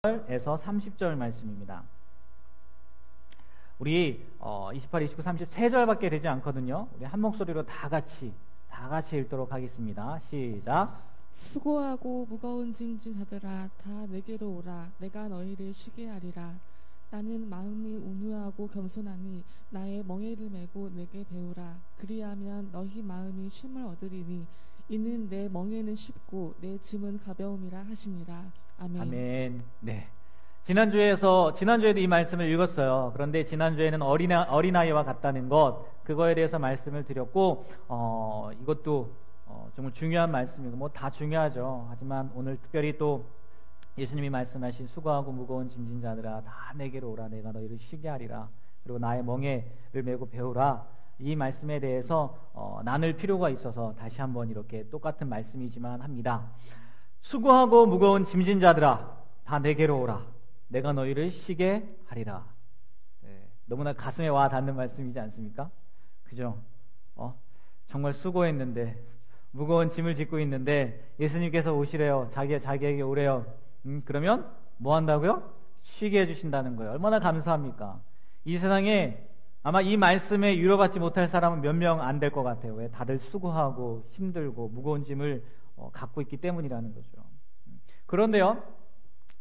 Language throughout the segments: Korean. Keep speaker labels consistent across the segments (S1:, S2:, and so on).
S1: 에서 30절 말씀입니다. 우리 28, 29, 30 3절밖에 되지 않거든요. 우리 한 목소리로 다 같이 읽도록 하겠습니다. 시작.
S2: 수고하고 무거운 짐 진 자들아 다 내게로 오라. 내가 너희를 쉬게 하리라. 나는 마음이 온유하고 겸손하니 나의 멍에를 메고 내게 배우라. 그리하면 너희 마음이 쉼을 얻으리니 이는 내 멍에는 쉽고 내 짐은 가벼움이라 하시니라. 아멘.
S1: 아멘. 네. 지난주에도 이 말씀을 읽었어요. 그런데 지난주에는 어린아이와 같다는 것, 그거에 대해서 말씀을 드렸고, 이것도 정말 중요한 말씀이고, 뭐 다 중요하죠. 하지만 오늘 특별히 또 예수님이 말씀하신 수고하고 무거운 짐진 자들아 다 내게로 오라. 내가 너희를 쉬게 하리라. 그리고 나의 멍에를 메고 배우라. 이 말씀에 대해서 나눌 필요가 있어서 다시 한번 이렇게 똑같은 말씀이지만 합니다. 수고하고 무거운 짐진 자들아 다 내게로 오라. 내가 너희를 쉬게 하리라. 네, 너무나 가슴에 와 닿는 말씀이지 않습니까? 그죠? 정말 수고했는데 무거운 짐을 짓고 있는데 예수님께서 오시래요. 자기에게 오래요. 그러면 뭐 한다고요? 쉬게 해주신다는 거예요. 얼마나 감사합니까? 이 세상에 아마 이 말씀에 위로받지 못할 사람은 몇 명 안 될 것 같아요. 왜? 다들 수고하고 힘들고 무거운 짐을 갖고 있기 때문이라는 거죠. 그런데요,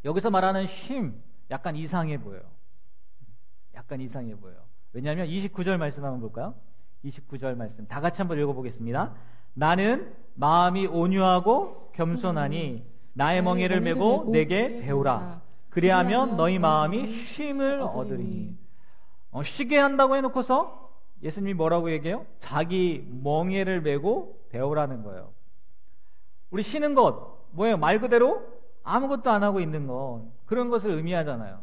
S1: 여기서 말하는 쉼 약간 이상해 보여요. 약간 이상해 보여요. 왜냐하면 29절 말씀 한번 볼까요? 29절 말씀 다 같이 한번 읽어보겠습니다. 나는 마음이 온유하고 겸손하니 나의 멍에를 메고 내게 배우라. 그리하면 너희 마음이 쉼을 얻으리니. 쉬게 한다고 해놓고서 예수님이 뭐라고 얘기해요? 자기 멍에를 메고 배우라는 거예요. 우리 쉬는 것 뭐예요? 말 그대로 아무것도 안 하고 있는 것, 그런 것을 의미하잖아요.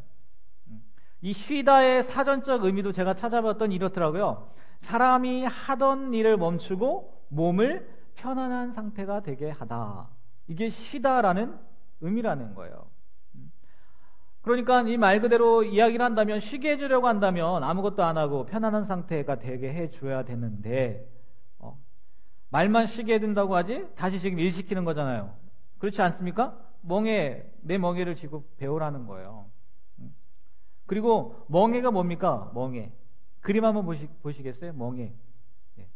S1: 이 쉬다의 사전적 의미도 제가 찾아봤더니 이렇더라고요. 사람이 하던 일을 멈추고 몸을 편안한 상태가 되게 하다. 이게 쉬다라는 의미라는 거예요. 그러니까 이 말 그대로 이야기를 한다면, 쉬게 해주려고 한다면 아무것도 안 하고 편안한 상태가 되게 해줘야 되는데 말만 쉬게 해준다고 하지 다시 지금 일 시키는 거잖아요. 그렇지 않습니까? 내 멍에를 쥐고 배우라는 거예요. 그리고 멍에가 뭡니까? 멍에. 그림 한번 보시겠어요? 멍에. 네.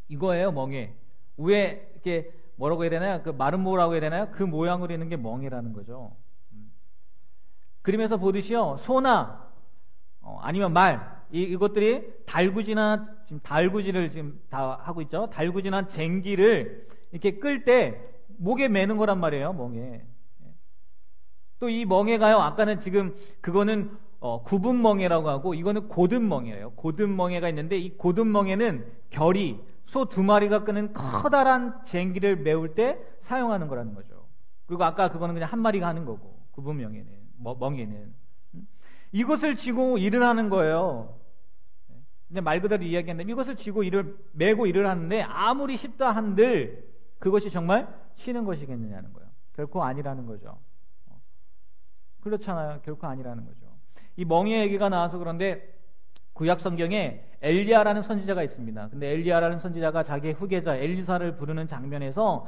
S1: 이거예요, 멍에. 위에 이렇게 뭐라고 해야 되나요? 그 마른 모라고 해야 되나요? 그 모양으로 있는 게 멍에라는 거죠. 그림에서 보듯이요, 소나 아니면 말, 이것들이 달구지를 지금 다 하고 있죠. 달구지나 쟁기를 이렇게 끌 때 목에 매는 거란 말이에요, 멍에. 또 이 멍에가요, 아까는 지금 그거는 굽은 멍에라고 하고 이거는 고든 멍에예요. 고든 멍에가 있는데 이 고든 멍에는 결이 소 2마리가 끄는 커다란 쟁기를 메울 때 사용하는 거라는 거죠. 그리고 아까 그거는 그냥 한 마리가 하는 거고, 굽은 멍에는 이것을 쥐고 일을 하는 거예요. 근데 말 그대로 이야기하는데 이것을 쥐고 메고 일을 하는데 아무리 쉽다 한들 그것이 정말 쉬는 것이겠느냐는 거예요. 결코 아니라는 거죠. 그렇잖아요. 결코 아니라는 거죠. 이 멍에 얘기가 나와서 그런데 구약 성경에 엘리야라는 선지자가 있습니다. 근데 엘리야라는 선지자가 자기의 후계자 엘리사를 부르는 장면에서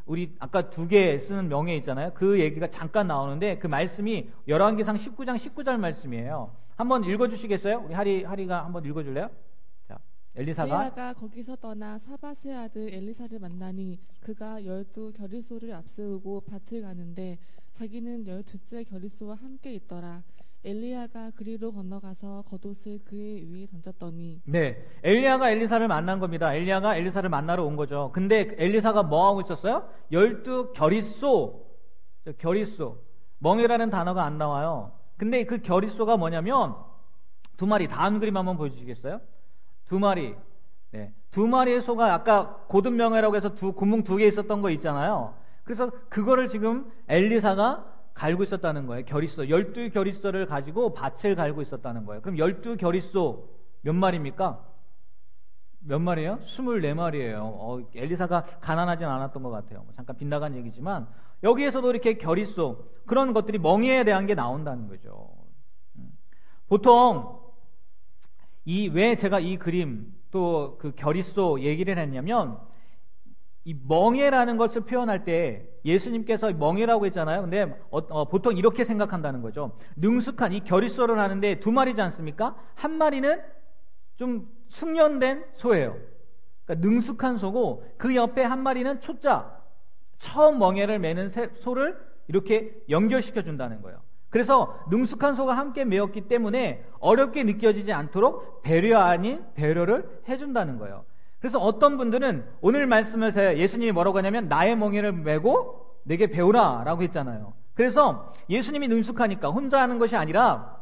S1: 우리 아까 2개 쓰는 명예 있잖아요. 그 얘기가 잠깐 나오는데 그 말씀이 열왕기상 19장 19절 말씀이에요. 한번 읽어주시겠어요? 우리 하리가 한번 읽어줄래요? 자,
S2: 엘리야가 거기서 떠나 사밧의 아들 엘리사를 만나니 그가 12 겨리소를 앞세우고 밭을 가는데 자기는 12째 겨리소와 함께 있더라. 엘리야가 그리로 건너가서 겉옷을 그의 위에 던졌더니. 네,
S1: 엘리야가 엘리사를 만난 겁니다. 엘리야가 엘리사를 만나러 온 거죠. 근데 엘리사가 뭐 하고 있었어요? 12 겨리소, 멍에라는 단어가 안 나와요. 근데 그 겨리소가 뭐냐면 2마리, 다음 그림 한번 보여주시겠어요? 2마리. 네, 2마리의 소가 아까 고든 명예라고 해서 구멍 2개 있었던 거 있잖아요. 그래서 그거를 지금 엘리사가 갈고 있었다는 거예요. 겨리소, 12 겨리소를 가지고 밭을 갈고 있었다는 거예요. 그럼 12 겨리소 몇 마리입니까? 몇 마리예요? 24마리예요. 엘리사가 가난하진 않았던 것 같아요. 잠깐 빗나간 얘기지만 여기에서도 이렇게 겨리소, 그런 것들이 멍에에 대한 게 나온다는 거죠. 보통 왜 제가 이 그림 또 그 겨리소 얘기를 했냐면 이 멍에라는 것을 표현할 때 예수님께서 멍에라고 했잖아요. 근데 보통 이렇게 생각한다는 거죠. 능숙한, 이 결의소를 하는데 두 마리지 않습니까? 한 마리는 좀 숙련된 소예요. 그러니까 능숙한 소고, 그 옆에 한 마리는 초짜, 처음 멍에를 매는 소를 이렇게 연결시켜 준다는 거예요. 그래서 능숙한 소가 함께 매었기 때문에 어렵게 느껴지지 않도록 배려 아닌 배려를 해준다는 거예요. 그래서 어떤 분들은 오늘 말씀에서 예수님이 뭐라고 하냐면 나의 멍에를 메고 내게 배우라 라고 했잖아요. 그래서 예수님이 능숙하니까 혼자 하는 것이 아니라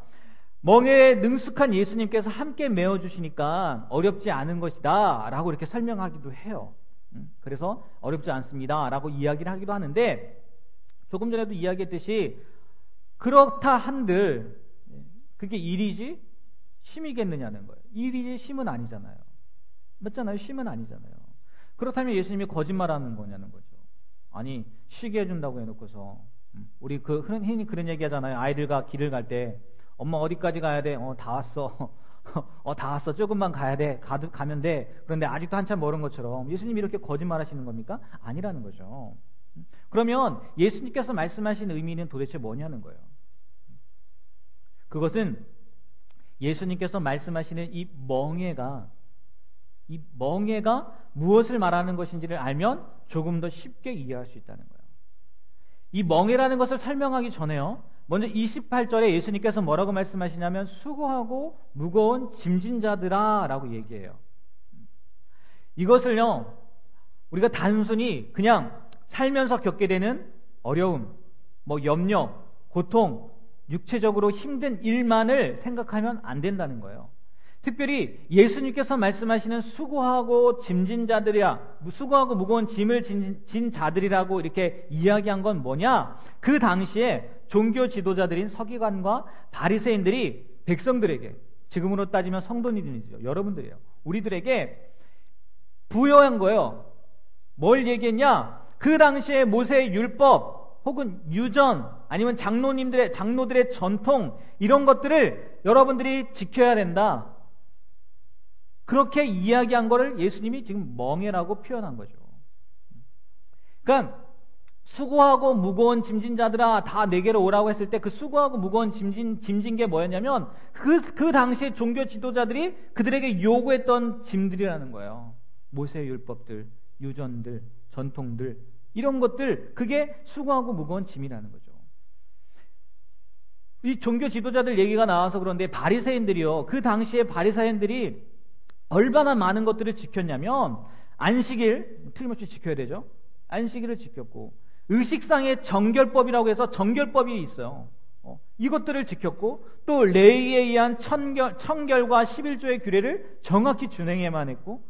S1: 멍에에 능숙한 예수님께서 함께 메어주시니까 어렵지 않은 것이다 라고 이렇게 설명하기도 해요. 그래서 어렵지 않습니다 라고 이야기를 하기도 하는데, 조금 전에도 이야기했듯이 그렇다 한들 그게 일이지 심이겠느냐는 거예요. 일이지 심은 아니잖아요. 맞잖아요. 심은 아니잖아요. 그렇다면 예수님이 거짓말하는 거냐는 거죠. 아니, 쉬게 해준다고 해놓고서 우리 흔히 그런 얘기 하잖아요. 아이들과 길을 갈 때 엄마 어디까지 가야 돼? 다 왔어. 다 왔어. 조금만 가야 돼. 가면 돼. 그런데 아직도 한참 멀은 것처럼 예수님이 이렇게 거짓말하시는 겁니까? 아니라는 거죠. 그러면 예수님께서 말씀하신 의미는 도대체 뭐냐는 거예요. 그것은 예수님께서 말씀하시는 이 멍에가 무엇을 말하는 것인지를 알면 조금 더 쉽게 이해할 수 있다는 거예요. 이 멍에라는 것을 설명하기 전에요, 먼저 28절에 예수님께서 뭐라고 말씀하시냐면 수고하고 무거운 짐진 자들아 라고 얘기해요. 이것을요, 우리가 단순히 그냥 살면서 겪게 되는 어려움, 염려, 고통, 육체적으로 힘든 일만을 생각하면 안 된다는 거예요. 특별히 예수님께서 말씀하시는 수고하고 짐진 자들이야, 수고하고 무거운 짐을 진 자들이라고 이렇게 이야기한 건 뭐냐? 그 당시에 종교 지도자들인 서기관과 바리새인들이 백성들에게, 지금으로 따지면 성도님이죠, 여러분들이에요, 우리들에게 부여한 거예요. 뭘 얘기했냐? 그 당시에 모세의 율법 혹은 유전 아니면 장로들의 전통, 이런 것들을 여러분들이 지켜야 된다, 그렇게 이야기한 거를 예수님이 지금 멍에라고 표현한 거죠. 그러니까 수고하고 무거운 짐진 자들아 다 내게로 오라고 했을 때 그 수고하고 무거운 짐진 게 뭐였냐면 그 당시에 종교 지도자들이 그들에게 요구했던 짐들이라는 거예요. 모세의 율법들, 유전들, 전통들, 이런 것들, 그게 수고하고 무거운 짐이라는 거죠. 이 종교 지도자들 얘기가 나와서 그런데 바리새인들이요, 그 당시에 바리새인들이 얼마나 많은 것들을 지켰냐면 안식일 틀림없이 지켜야 되죠. 안식일을 지켰고, 의식상의 정결법이라고 해서 정결법이 있어요. 이것들을 지켰고, 또 레위에 의한 청결과 11조의 규례를 정확히 준행해만 했고,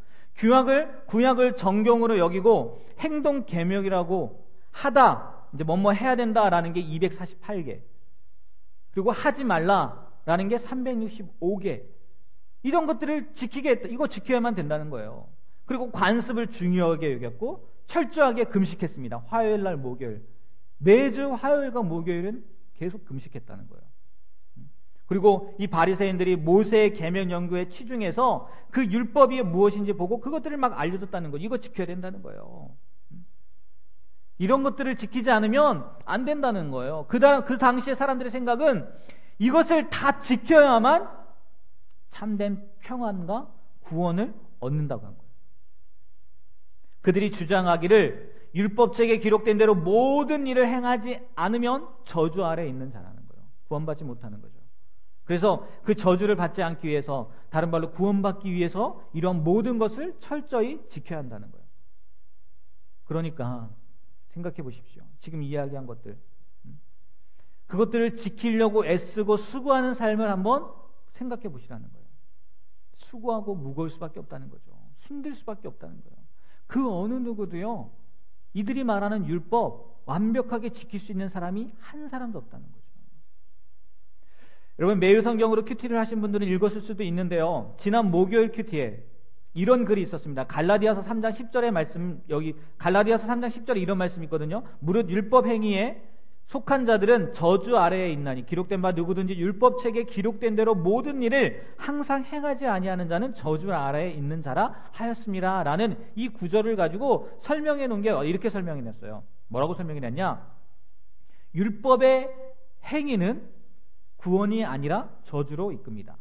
S1: 구약을 정경으로 여기고 행동 계명이라고 하다, 이제 뭐뭐 해야 된다라는 게 248개, 그리고 하지 말라라는 게 365개, 이런 것들을 지키게 했다. 이거 지켜야만 된다는 거예요. 그리고 관습을 중요하게 여겼고 철저하게 금식했습니다. 화요일날, 목요일, 매주 화요일과 목요일은 계속 금식했다는 거예요. 그리고 이 바리새인들이 모세의 계명 연구에 치중해서 그 율법이 무엇인지 보고 그것들을 막 알려줬다는 거예요. 이거 지켜야 된다는 거예요. 이런 것들을 지키지 않으면 안 된다는 거예요. 그 당시에 사람들의 생각은 이것을 다 지켜야만 참된 평안과 구원을 얻는다고 한 거예요. 그들이 주장하기를 율법책에 기록된 대로 모든 일을 행하지 않으면 저주 아래에 있는 자라는 거예요. 구원받지 못하는 거죠. 그래서 그 저주를 받지 않기 위해서, 다른 말로 구원받기 위해서 이런 모든 것을 철저히 지켜야 한다는 거예요. 그러니까 생각해 보십시오. 지금 이야기한 것들, 그것들을 지키려고 애쓰고 수고하는 삶을 한번 생각해 보시라는 거예요. 수고하고 무거울 수밖에 없다는 거죠. 힘들 수밖에 없다는 거예요. 그 어느 누구도요, 이들이 말하는 율법 완벽하게 지킬 수 있는 사람이 한 사람도 없다는 거죠. 여러분, 매일 성경으로 큐티를 하신 분들은 읽었을 수도 있는데요, 지난 목요일 큐티에 이런 글이 있었습니다. 갈라디아서 3장 10절의 말씀, 여기 갈라디아서 3장 10절에 이런 말씀이 있거든요. 무릇 율법 행위에 속한 자들은 저주 아래에 있나니 기록된 바 누구든지 율법책에 기록된 대로 모든 일을 항상 행하지 아니하는 자는 저주 아래에 있는 자라 하였습니다. 라는 이 구절을 가지고 설명해 놓은 게 이렇게 설명해 냈어요. 뭐라고 설명해 냈냐? 율법의 행위는 구원이 아니라 저주로 이끕니다.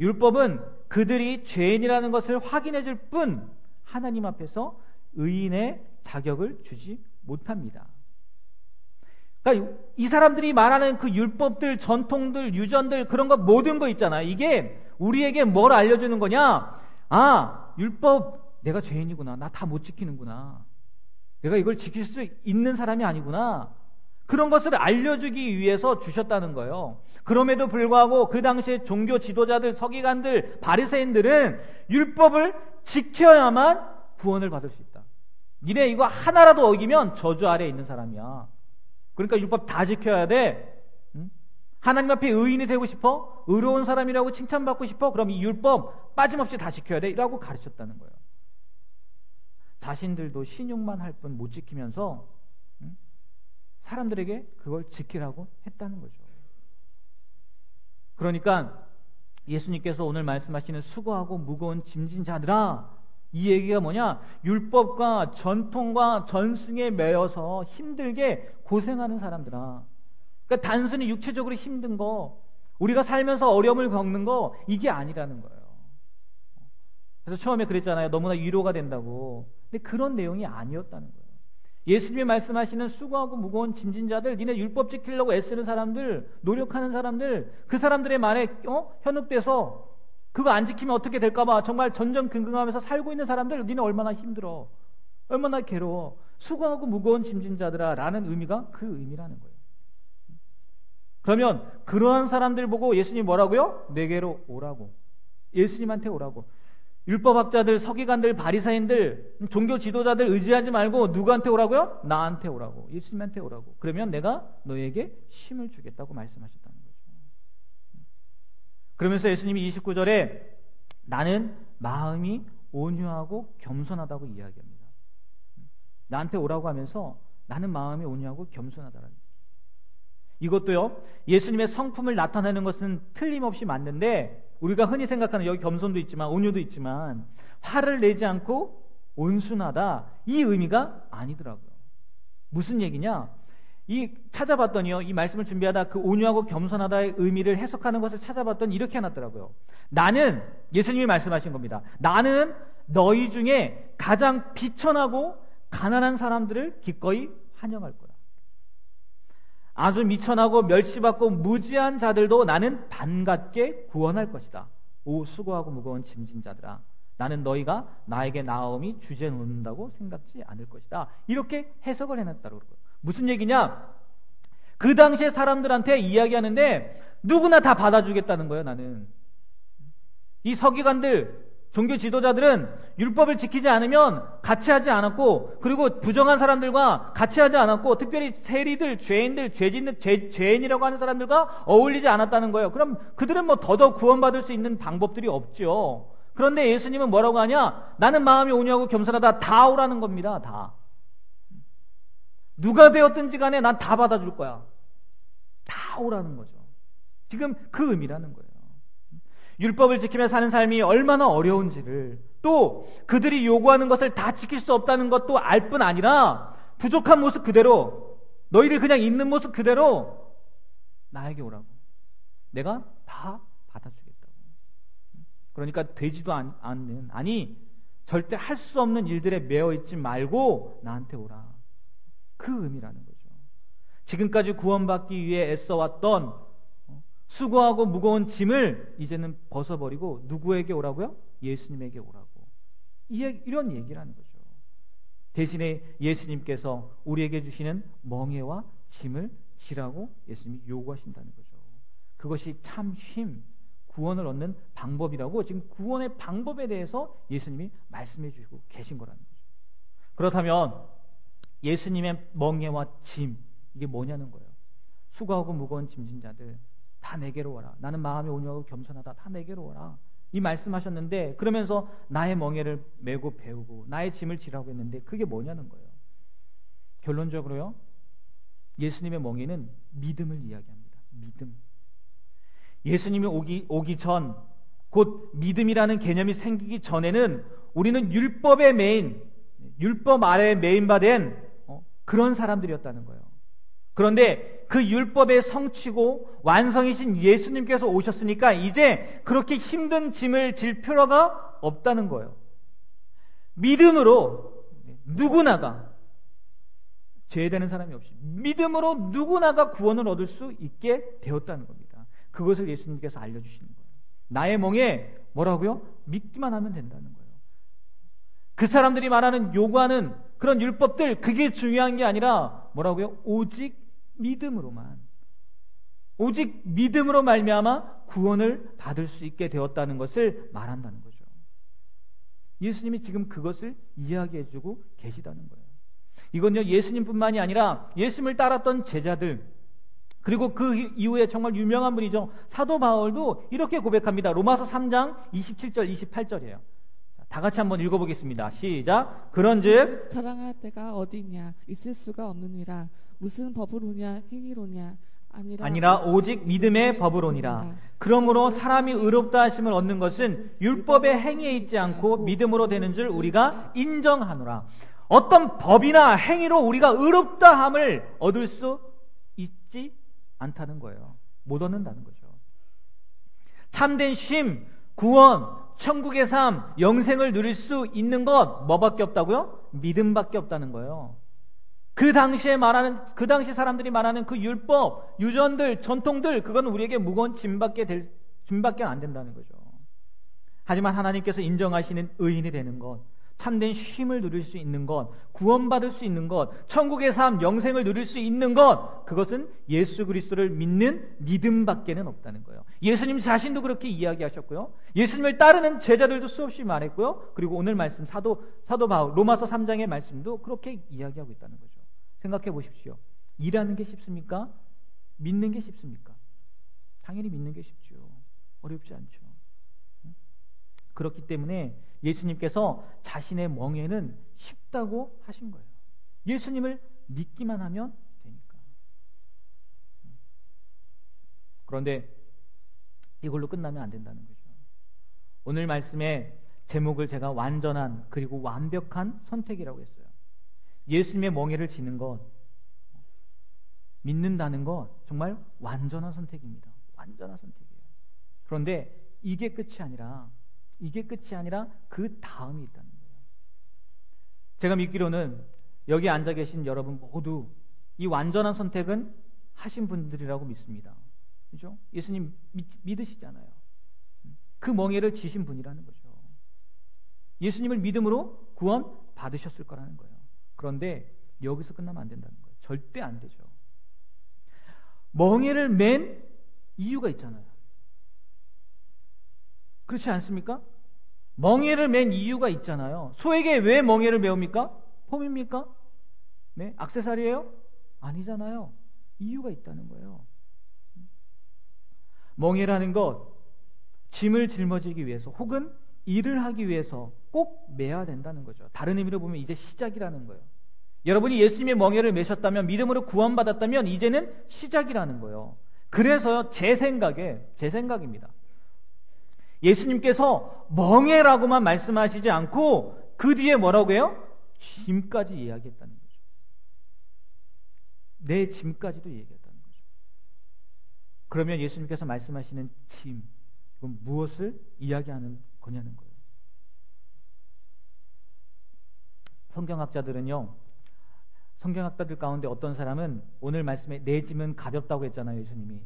S1: 율법은 그들이 죄인이라는 것을 확인해 줄 뿐 하나님 앞에서 의인의 자격을 주지 못합니다. 그러니까 이 사람들이 말하는 그 율법들, 전통들, 유전들 그런 거 모든 거 있잖아요. 이게 우리에게 뭘 알려주는 거냐? 아, 율법 내가 죄인이구나. 나 다 못 지키는구나. 내가 이걸 지킬 수 있는 사람이 아니구나. 그런 것을 알려주기 위해서 주셨다는 거예요. 그럼에도 불구하고 그 당시에 종교 지도자들, 서기관들, 바리새인들은 율법을 지켜야만 구원을 받을 수 있다. 니네 이거 하나라도 어기면 저주 아래에 있는 사람이야. 그러니까 율법 다 지켜야 돼. 응? 하나님 앞에 의인이 되고 싶어? 의로운 사람이라고 칭찬받고 싶어? 그럼 이 율법 빠짐없이 다 지켜야 돼. 라고 가르쳤다는 거예요. 자신들도 신용만 할 뿐 못 지키면서 사람들에게 그걸 지키라고 했다는 거죠. 그러니까 예수님께서 오늘 말씀하시는 수고하고 무거운 짐진 자들아, 이 얘기가 뭐냐? 율법과 전통과 전승에 매여서 힘들게 고생하는 사람들아. 그러니까 단순히 육체적으로 힘든 거, 우리가 살면서 어려움을 겪는 거, 이게 아니라는 거예요. 그래서 처음에 그랬잖아요. 너무나 위로가 된다고. 근데 그런 내용이 아니었다는 거예요. 예수님이 말씀하시는 수고하고 무거운 짐진 자들, 니네 율법 지키려고 애쓰는 사람들, 노력하는 사람들, 그 사람들의 말에 현혹돼서 그거 안 지키면 어떻게 될까봐 정말 전전긍긍하면서 살고 있는 사람들, 니네 얼마나 힘들어, 얼마나 괴로워. 수고하고 무거운 짐진 자들아 라는 의미가 그 의미라는 거예요. 그러면 그러한 사람들 보고 예수님이 뭐라고요? 내게로 오라고, 예수님한테 오라고. 율법학자들, 서기관들, 바리새인들, 종교 지도자들 의지하지 말고 누구한테 오라고요? 나한테 오라고, 예수님한테 오라고. 그러면 내가 너에게 힘을 주겠다고 말씀하셨다는 거죠. 그러면서 예수님이 29절에 나는 마음이 온유하고 겸손하다고 이야기합니다. 나한테 오라고 하면서 나는 마음이 온유하고 겸손하다라는 거죠. 이것도요, 예수님의 성품을 나타내는 것은 틀림없이 맞는데, 우리가 흔히 생각하는 여기 겸손도 있지만 온유도 있지만 화를 내지 않고 온순하다, 이 의미가 아니더라고요. 무슨 얘기냐? 찾아봤더니요, 이 말씀을 준비하다 그 온유하고 겸손하다의 의미를 해석하는 것을 찾아봤더니 이렇게 해놨더라고요. 나는, 예수님이 말씀하신 겁니다. 나는 너희 중에 가장 비천하고 가난한 사람들을 기꺼이 환영할 거다. 아주 미천하고 멸시받고 무지한 자들도 나는 반갑게 구원할 것이다. 오 수고하고 무거운 짐진 자들아, 나는 너희가 나에게 나옴이 주제 놓는다고 생각지 않을 것이다. 이렇게 해석을 해놨다고 그러고요. 무슨 얘기냐? 그 당시에 사람들한테 이야기하는데 누구나 다 받아주겠다는 거예요. 나는 이 서기관들, 종교 지도자들은 율법을 지키지 않으면 같이 하지 않았고, 그리고 부정한 사람들과 같이 하지 않았고, 특별히 세리들, 죄인들, 죄인이라고 하는 사람들과 어울리지 않았다는 거예요. 그럼 그들은 뭐 더더욱 구원받을 수 있는 방법들이 없죠. 그런데 예수님은 뭐라고 하냐? 나는 마음이 온유하고 겸손하다. 다 오라는 겁니다. 다. 누가 되었든지 간에 난 다 받아줄 거야. 다 오라는 거죠. 지금 그 의미라는 거예요. 율법을 지키며 사는 삶이 얼마나 어려운지를, 또 그들이 요구하는 것을 다 지킬 수 없다는 것도 알 뿐 아니라 부족한 모습 그대로, 너희를 그냥 있는 모습 그대로 나에게 오라고, 내가 다 받아주겠다고. 그러니까 되지도 않는, 아니 절대 할 수 없는 일들에 매여 있지 말고 나한테 오라, 그 의미라는 거죠. 지금까지 구원받기 위해 애써왔던 수고하고 무거운 짐을 이제는 벗어버리고 누구에게 오라고요? 예수님에게 오라고. 이런 얘기라는 거죠. 대신에 예수님께서 우리에게 주시는 멍에와 짐을 지라고 예수님이 요구하신다는 거죠. 그것이 참 쉼, 구원을 얻는 방법이라고 지금 구원의 방법에 대해서 예수님이 말씀해 주시고 계신 거라는 거죠. 그렇다면 예수님의 멍에와 짐, 이게 뭐냐는 거예요. 수고하고 무거운 짐진 자들 다 내게로 오라, 나는 마음이 온유하고 겸손하다, 다 내게로 오라, 이 말씀하셨는데, 그러면서 나의 멍에를 메고 배우고 나의 짐을 지라고 했는데 그게 뭐냐는 거예요. 결론적으로요, 예수님의 멍에는 믿음을 이야기합니다. 믿음. 예수님이 오기 전, 곧 믿음이라는 개념이 생기기 전에는 우리는 율법의 메인, 율법 아래에 메인바된 그런 사람들이었다는 거예요. 그런데 그 율법의 성취고 완성이신 예수님께서 오셨으니까 이제 그렇게 힘든 짐을 질 필요가 없다는 거예요. 믿음으로 누구나가, 죄되는 사람이 없이 믿음으로 누구나가 구원을 얻을 수 있게 되었다는 겁니다. 그것을 예수님께서 알려주시는 거예요. 나의 멍에 뭐라고요? 믿기만 하면 된다는 거예요. 그 사람들이 말하는, 요구하는 그런 율법들, 그게 중요한 게 아니라 뭐라고요? 오직 믿음으로만, 오직 믿음으로 말미암아 구원을 받을 수 있게 되었다는 것을 말한다는 거죠. 예수님이 지금 그것을 이야기해주고 계시다는 거예요. 이건요, 예수님뿐만이 아니라 예수님을 따랐던 제자들, 그리고 그 이후에 정말 유명한 분이죠, 사도 바울도 이렇게 고백합니다. 로마서 3장 27절 28절이에요. 다 같이 한번 읽어보겠습니다. 시작. 그런즉
S2: 자랑할 때가 어디냐, 있을 수가 없느니라. 무슨 법으로냐, 행위로냐, 아니라
S1: 오직 믿음의 법으로니라. 그러므로 사람이 의롭다 하심을 얻는 것은 율법의 행위에 있지 않고 믿음으로 되는 줄 우리가 인정하노라. 어떤 법이나 행위로 우리가 의롭다함을 얻을 수 있지 않다는 거예요. 못 얻는다는 거죠. 참된 쉼, 구원, 천국의 삶, 영생을 누릴 수 있는 것 뭐밖에 없다고요? 믿음밖에 없다는 거예요. 그 당시 사람들이 말하는 그 율법, 유전들, 전통들, 그건 우리에게 무거운 짐밖에 안 된다는 거죠. 하지만 하나님께서 인정하시는 의인이 되는 것, 참된 쉼을 누릴 수 있는 것, 구원받을 수 있는 것, 천국의 삶, 영생을 누릴 수 있는 것, 그것은 예수 그리스도를 믿는 믿음밖에는 없다는 거예요. 예수님 자신도 그렇게 이야기하셨고요, 예수님을 따르는 제자들도 수없이 말했고요, 그리고 오늘 말씀 사도 바울 로마서 3장의 말씀도 그렇게 이야기하고 있다는 거죠. 생각해 보십시오. 일하는 게 쉽습니까? 믿는 게 쉽습니까? 당연히 믿는 게 쉽죠. 어렵지 않죠. 그렇기 때문에 예수님께서 자신의 멍에는 쉽다고 하신 거예요. 예수님을 믿기만 하면 되니까. 그런데 이걸로 끝나면 안 된다는 거죠. 오늘 말씀의 제목을 제가 완전한 그리고 완벽한 선택이라고 했어요. 예수님의 멍에를 지는 것, 믿는다는 것, 정말 완전한 선택입니다. 완전한 선택이에요. 그런데 이게 끝이 아니라 그 다음이 있다는 거예요. 제가 믿기로는 여기 앉아 계신 여러분 모두 이 완전한 선택은 하신 분들이라고 믿습니다. 그죠? 예수님 믿으시잖아요. 그 멍에를 지신 분이라는 거죠. 예수님을 믿음으로 구원 받으셨을 거라는 거예요. 그런데 여기서 끝나면 안 된다는 거예요. 절대 안 되죠. 멍에를 맨 이유가 있잖아요. 그렇지 않습니까? 멍에를 맨 이유가 있잖아요. 소에게 왜 멍에를 메웁니까? 폼입니까? 네? 액세서리예요? 아니잖아요. 이유가 있다는 거예요. 멍에라는 것, 짐을 짊어지기 위해서 혹은 일을 하기 위해서 꼭 매야 된다는 거죠. 다른 의미로 보면 이제 시작이라는 거예요. 여러분이 예수님의 멍에를 메셨다면, 믿음으로 구원받았다면 이제는 시작이라는 거예요. 그래서 제 생각입니다. 예수님께서 멍에라고만 말씀하시지 않고 그 뒤에 뭐라고 해요? 짐까지 이야기했다는 거죠. 내 짐까지도 얘기했다는 거죠. 그러면 예수님께서 말씀하시는 짐, 이건 무엇을 이야기하는 거냐는 거예요. 성경학자들 가운데 어떤 사람은 오늘 말씀에 내 짐은 가볍다고 했잖아요. 예수님이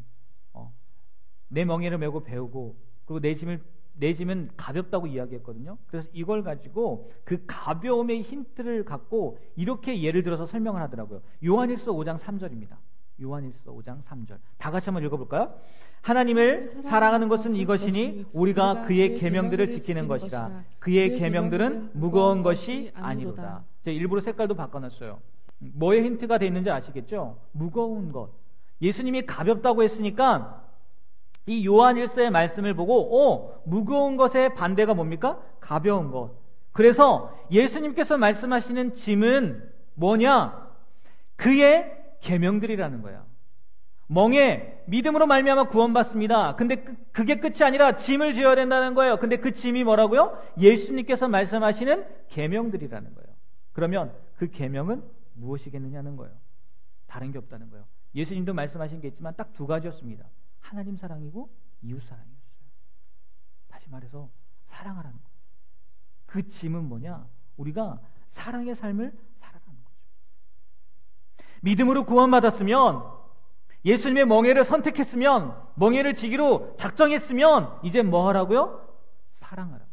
S1: 내 멍에를 메고 배우고, 그리고 내 짐은 가볍다고 이야기했거든요. 그래서 이걸 가지고 그 가벼움의 힌트를 갖고 이렇게 예를 들어서 설명을 하더라고요. 요한일서 5장 3절입니다. 요한일서 5장 3절. 다 같이 한번 읽어볼까요? 하나님을 사랑하는 것은 이것이니 우리가 그의 계명들을 지키는 것이라. 그의 계명들은 무거운 것이 아니로다. 제가 일부러 색깔도 바꿔놨어요. 뭐에 힌트가 돼 있는지 아시겠죠? 무거운 것. 예수님이 가볍다고 했으니까 이 요한일서의 말씀을 보고 무거운 것의 반대가 뭡니까? 가벼운 것. 그래서 예수님께서 말씀하시는 짐은 뭐냐? 그의 계명들이라는 거예요. 멍에 믿음으로 말미암아 구원받습니다. 근데 그게 끝이 아니라 짐을 지어야 된다는 거예요. 근데 그 짐이 뭐라고요? 예수님께서 말씀하시는 계명들이라는 거예요. 그러면 그 계명은 무엇이겠느냐는 거예요. 다른 게 없다는 거예요. 예수님도 말씀하신 게 있지만 딱 두 가지였습니다. 하나님 사랑이고 이웃 사랑이었어요. 다시 말해서 사랑하라는 거예요. 그 짐은 뭐냐? 우리가 사랑의 삶을 살아가는 거죠. 믿음으로 구원받았으면, 예수님의 멍에를 선택했으면, 멍에를 지기로 작정했으면 이제 뭐 하라고요? 사랑하라고.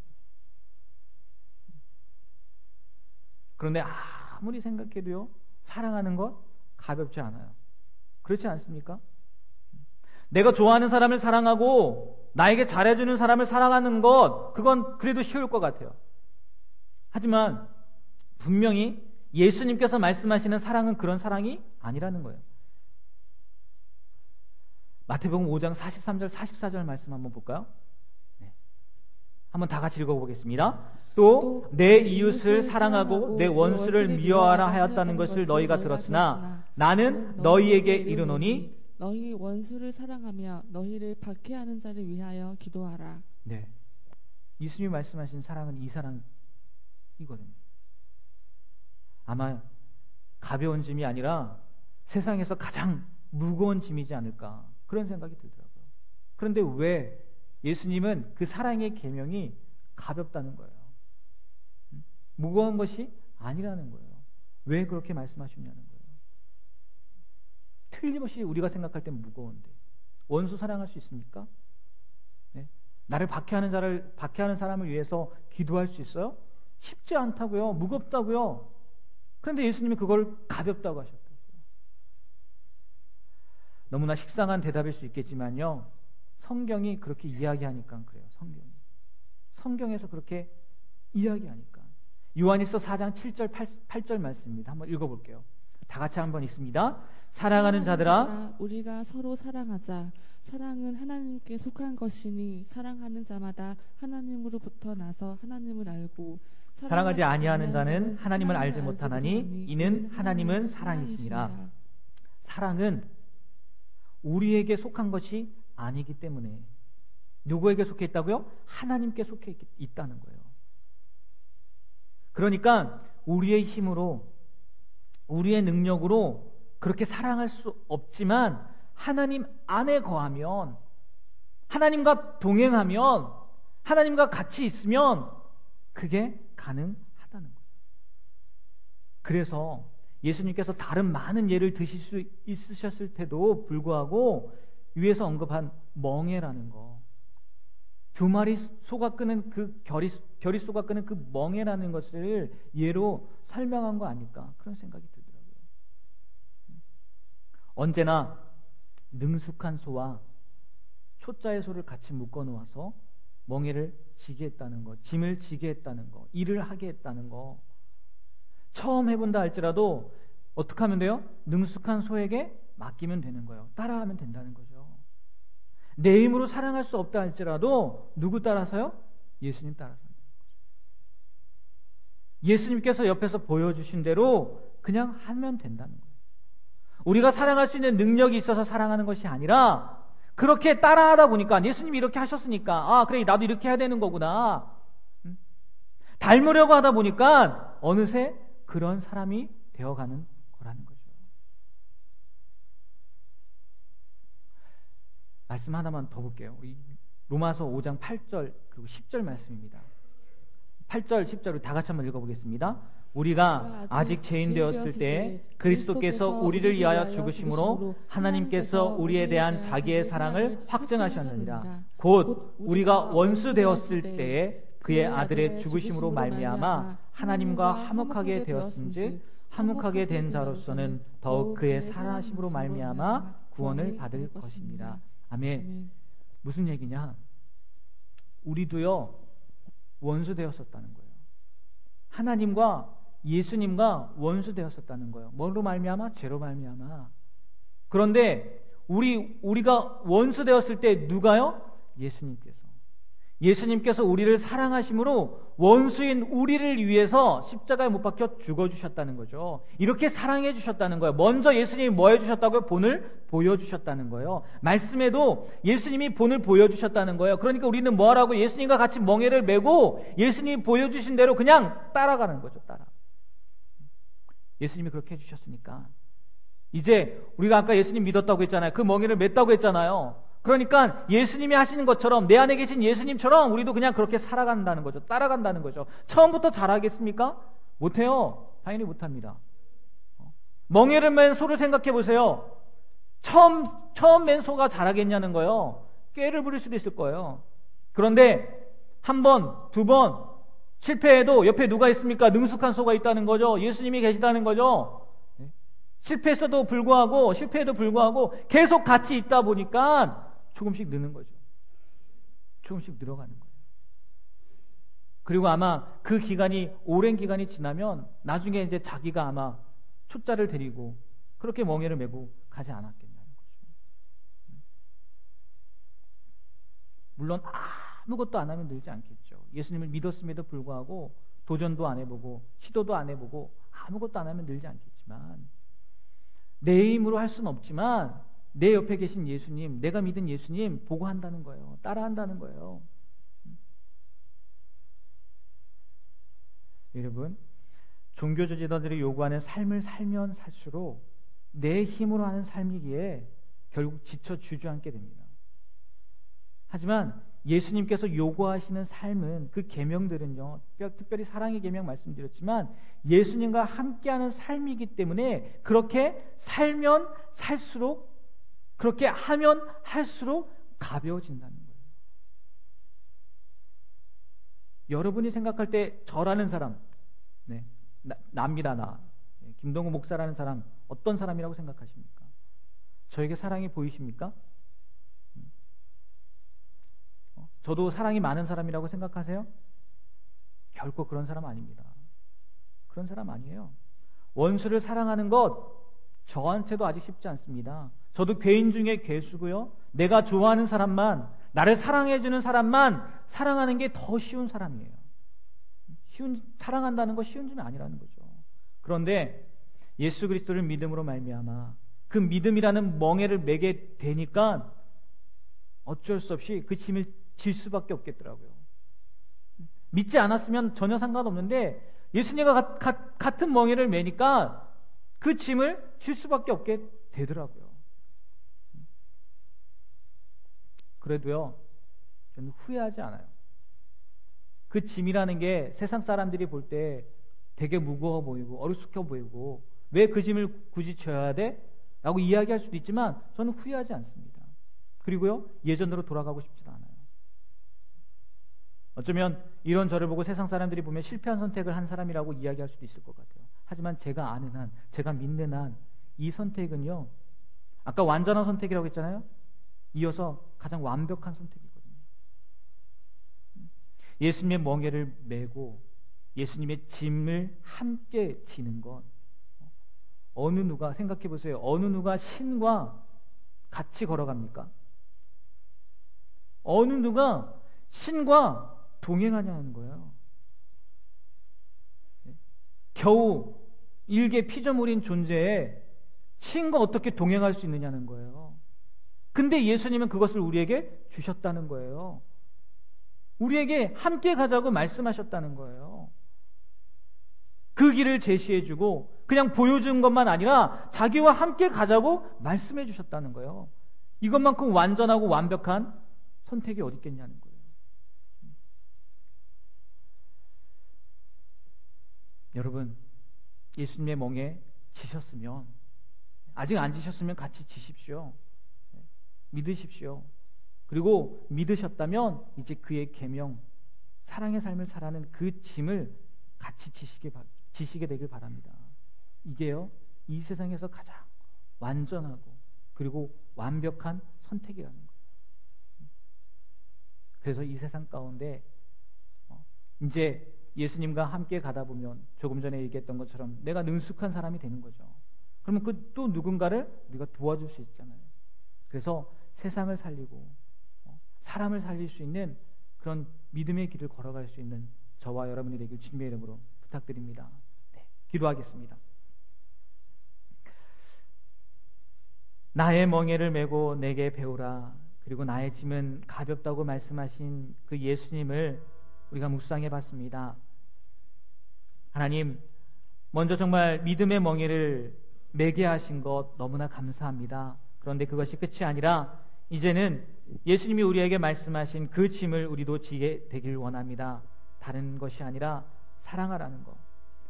S1: 그런데 아무리 생각해도요, 사랑하는 것 가볍지 않아요. 그렇지 않습니까? 내가 좋아하는 사람을 사랑하고 나에게 잘해주는 사람을 사랑하는 것, 그건 그래도 쉬울 것 같아요. 하지만 분명히 예수님께서 말씀하시는 사랑은 그런 사랑이 아니라는 거예요. 마태복음 5장 43절 44절 말씀 한번 볼까요? 네. 한번 다 같이 읽어보겠습니다. 또 내 이웃을 사랑하고 내 원수를 미워하라 하였다는 것을 너희가 들었으나 나는 너희에게 이르노니
S2: 너희 원수를 사랑하며 너희를 박해하는 자를 위하여 기도하라.
S1: 네, 예수님이 말씀하신 사랑은 이 사랑이거든요. 아마 가벼운 짐이 아니라 세상에서 가장 무거운 짐이지 않을까, 그런 생각이 들더라고요. 그런데 왜 예수님은 그 사랑의 계명이 가볍다는 거예요? 무거운 것이 아니라는 거예요. 왜 그렇게 말씀하셨냐는 거예요. 틀림없이 우리가 생각할 땐 무거운데 원수 사랑할 수 있습니까? 네? 나를 박해하는 사람을 위해서 기도할 수 있어요? 쉽지 않다고요. 무겁다고요. 그런데 예수님이 그걸 가볍다고 하셨다고요. 너무나 식상한 대답일 수 있겠지만요, 성경이 그렇게 이야기하니까 그래요. 성경에서 그렇게 이야기하니까. 요한일서 4장 7절 8절 말씀입니다. 한번 읽어볼게요. 다 같이 한번 읽습니다. 사랑하는 자들아,
S2: 우리가 서로 사랑하자. 사랑은 하나님께 속한 것이니 사랑하는 자마다 하나님으로부터 나서 하나님을 알고,
S1: 사랑하지 아니하는 자는 하나님을 알지 못하나니 이는 하나님은 사랑이시니라. 사랑은 우리에게 속한 것이 아니기 때문에 누구에게 속해 있다고요? 하나님께 속해 있다는 거예요. 그러니까 우리의 힘으로, 우리의 능력으로 그렇게 사랑할 수 없지만 하나님 안에 거하면, 하나님과 동행하면, 하나님과 같이 있으면 그게 가능하다는 거예요. 그래서 예수님께서 다른 많은 예를 드실 수 있으셨을 때도 불구하고 위에서 언급한 멍에라는 거, 두 마리 소가 끄는 그 결이 소가 끄는 그 멍에라는 것을 예로 설명한 거 아닐까, 그런 생각이 들더라고요. 언제나 능숙한 소와 초짜의 소를 같이 묶어 놓아서 멍에를 지게 했다는 거, 짐을 지게 했다는 거, 일을 하게 했다는 거, 처음 해본다 할지라도 어떻게 하면 돼요? 능숙한 소에게 맡기면 되는 거예요. 따라하면 된다는 거죠. 내 힘으로 사랑할 수 없다 할지라도 누구 따라서요? 예수님 따라서. 예수님께서 옆에서 보여주신 대로 그냥 하면 된다는 거예요. 우리가 사랑할 수 있는 능력이 있어서 사랑하는 것이 아니라 그렇게 따라하다 보니까, 예수님이 이렇게 하셨으니까 그래 나도 이렇게 해야 되는 거구나, 닮으려고 하다 보니까 어느새 그런 사람이 되어가는 거라는 거죠. 말씀 하나만 더 볼게요. 로마서 5장 8절 그리고 10절 말씀입니다. 8절 10절을 다 같이 한번 읽어보겠습니다. 우리가 아직 죄인 되었을 때 그리스도께서 우리를 위하여 죽으심으로 하나님께서 우리에 대한 자기의 사랑을 확증하셨느니라. 곧 우리가 원수 되었을 때에 그의 아들의 죽으심으로 말미암아 하나님과 화목하게 되었은즉 화목하게 된 자로서는 더욱 그의 살아심으로 말미암아 구원을 받을 것입니다. 아멘. 무슨 얘기냐? 우리도요 원수 되었었다는 거예요. 하나님과 예수님과 원수 되었었다는 거예요. 뭐로 말미암아? 죄로 말미암아. 그런데 우리가 원수 되었을 때 누가요? 예수님께서. 예수님께서 우리를 사랑하심으로 원수인 우리를 위해서 십자가에 못 박혀 죽어주셨다는 거죠. 이렇게 사랑해 주셨다는 거예요. 먼저 예수님이 뭐 해주셨다고요? 본을 보여주셨다는 거예요. 말씀에도 예수님이 본을 보여주셨다는 거예요. 그러니까 우리는 뭐 하라고? 예수님과 같이 멍에를 메고 예수님이 보여주신 대로 그냥 따라가는 거죠. 예수님이 그렇게 해주셨으니까 이제 우리가 아까 예수님 믿었다고 했잖아요. 그 멍에를 맸다고 했잖아요. 그러니까 예수님이 하시는 것처럼, 내 안에 계신 예수님처럼 우리도 그냥 그렇게 살아간다는 거죠. 따라간다는 거죠. 처음부터 잘하겠습니까? 못해요. 당연히 못합니다. 멍에를 맨 소를 생각해 보세요. 처음 맨 소가 잘하겠냐는 거예요. 꾀를 부릴 수도 있을 거예요. 그런데 한 번, 두 번 실패해도 옆에 누가 있습니까? 능숙한 소가 있다는 거죠. 예수님이 계시다는 거죠. 실패해도 불구하고 계속 같이 있다 보니까 조금씩 느는 거죠. 조금씩 늘어가는 거예요. 그리고 아마 그 기간이, 오랜 기간이 지나면 나중에 이제 자기가 아마 초짜를 데리고 그렇게 멍에를 메고 가지 않았겠냐는 거죠. 물론 아무것도 안 하면 늘지 않겠죠. 예수님을 믿었음에도 불구하고 도전도 안 해보고 시도도 안 해보고 아무것도 안 하면 늘지 않겠지만, 내 힘으로 할 수는 없지만 내 옆에 계신 예수님, 내가 믿은 예수님 보고 한다는 거예요. 따라한다는 거예요. 여러분, 종교주 지도자들이 요구하는 삶을 살면 살수록 내 힘으로 하는 삶이기에 결국 지쳐 주저앉게 됩니다. 하지만 예수님께서 요구하시는 삶은, 그 계명들은요, 특별히 사랑의 계명 말씀드렸지만 예수님과 함께하는 삶이기 때문에 그렇게 살면 살수록, 그렇게 하면 할수록 가벼워진다는 거예요. 여러분이 생각할 때 저라는 사람, 나입니다. 나 김동우 목사라는 사람 어떤 사람이라고 생각하십니까? 저에게 사랑이 보이십니까? 저도 사랑이 많은 사람이라고 생각하세요? 결코 그런 사람 아닙니다. 그런 사람 아니에요. 원수를 사랑하는 것 저한테도 아직 쉽지 않습니다. 저도 괴인 중에 괴수고요. 내가 좋아하는 사람만, 나를 사랑해주는 사람만 사랑하는 게 더 쉬운 사람이에요. 사랑한다는 거 쉬운 일은 아니라는 거죠. 그런데 예수 그리스도를 믿음으로 말미암아 그 믿음이라는 멍에를 매게 되니까 어쩔 수 없이 그 짐을 질 수밖에 없겠더라고요. 믿지 않았으면 전혀 상관없는데 예수님과 같은 멍에를 매니까 그 짐을 질 수밖에 없게 되더라고요. 그래도요, 저는 후회하지 않아요. 그 짐이라는 게 세상 사람들이 볼 때 되게 무거워 보이고 어리숙해 보이고 왜 그 짐을 굳이 져야 돼? 라고 이야기할 수도 있지만 저는 후회하지 않습니다. 그리고요, 예전으로 돌아가고 싶지도 않아요. 어쩌면 이런 저를 보고 세상 사람들이 보면 실패한 선택을 한 사람이라고 이야기할 수도 있을 것 같아요. 하지만 제가 아는 한, 제가 믿는 한 이 선택은요, 아까 완전한 선택이라고 했잖아요. 이어서 가장 완벽한 선택이거든요. 예수님의 멍에를 메고 예수님의 짐을 함께 지는 건, 어느 누가, 생각해 보세요. 어느 누가 신과 같이 걸어갑니까? 어느 누가 신과 동행하냐는 거예요. 겨우 일개 피조물인 존재에 신과 어떻게 동행할 수 있느냐는 거예요. 근데 예수님은 그것을 우리에게 주셨다는 거예요. 우리에게 함께 가자고 말씀하셨다는 거예요. 그 길을 제시해주고 그냥 보여준 것만 아니라 자기와 함께 가자고 말씀해 주셨다는 거예요. 이것만큼 완전하고 완벽한 선택이 어디 있겠냐는 거예요. 여러분, 예수님의 멍에 지셨으면, 아직 안 지셨으면 같이 지십시오. 믿으십시오. 그리고 믿으셨다면 이제 그의 계명, 사랑의 삶을 살아가는 그 짐을 같이 지시게 되길 바랍니다. 이게요, 이 세상에서 가장 완전하고 그리고 완벽한 선택이라는 거예요. 그래서 이 세상 가운데 이제 예수님과 함께 가다 보면 조금 전에 얘기했던 것처럼 내가 능숙한 사람이 되는 거죠. 그러면 그 또 누군가를 우리가 도와줄 수 있잖아요. 그래서 세상을 살리고 사람을 살릴 수 있는 그런 믿음의 길을 걸어갈 수 있는 저와 여러분이 되길 주님의 이름으로 부탁드립니다. 네, 기도하겠습니다. 나의 멍에를 메고 내게 배우라. 그리고 나의 짐은 가볍다고 말씀하신 그 예수님을 우리가 묵상해 봤습니다. 하나님, 먼저 정말 믿음의 멍에를 매게 하신 것 너무나 감사합니다. 그런데 그것이 끝이 아니라 이제는 예수님이 우리에게 말씀하신 그 짐을 우리도 지게 되길 원합니다. 다른 것이 아니라 사랑하라는 것,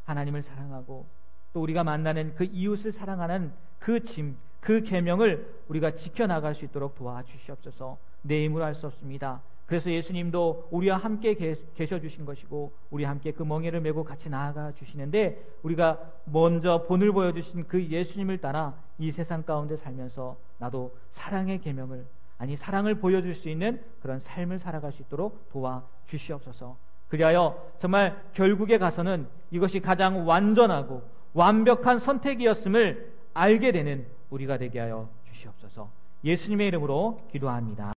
S1: 하나님을 사랑하고 또 우리가 만나는 그 이웃을 사랑하는 그 짐, 그 계명을 우리가 지켜나갈 수 있도록 도와주시옵소서. 내 힘으로 할 수 없습니다. 그래서 예수님도 우리와 함께 계셔 주신 것이고 우리와 함께 그 멍에를 메고 같이 나아가 주시는데 우리가 먼저 본을 보여주신 그 예수님을 따라 이 세상 가운데 살면서 나도 사랑의 계명을, 아니 사랑을 보여줄 수 있는 그런 삶을 살아갈 수 있도록 도와주시옵소서. 그리하여 정말 결국에 가서는 이것이 가장 완전하고 완벽한 선택이었음을 알게 되는 우리가 되게 하여 주시옵소서. 예수님의 이름으로 기도합니다.